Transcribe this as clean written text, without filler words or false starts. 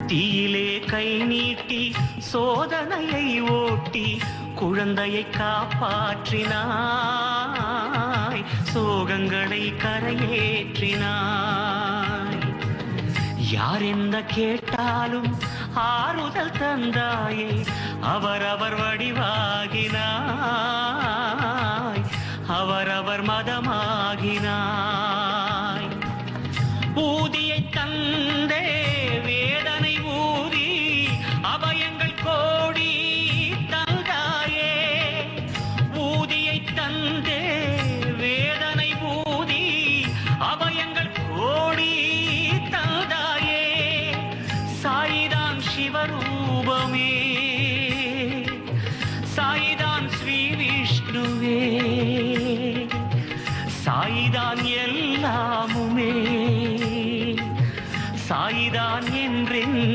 தீயிலே கை நீட்டி சோதனையை ஓட்டி குழந்தையை காப்பாற்றினாய், சோகங்களை கரையேற்றினாய். யார் என்ன கேட்டாலும் ஆறுதல் தந்தாயே, அவரவர் வடிவாகினாய், அவரவர் மதமாகினாய். ஊதியை தந்தே வேதனை ஊதி அபயங்கள் கோடி தந்தாயே, ஊதியை தந்தே வேதனை ஊதி அபயங்கள் கோடி தந்தாயே. சாயிதான் சிவரூபமே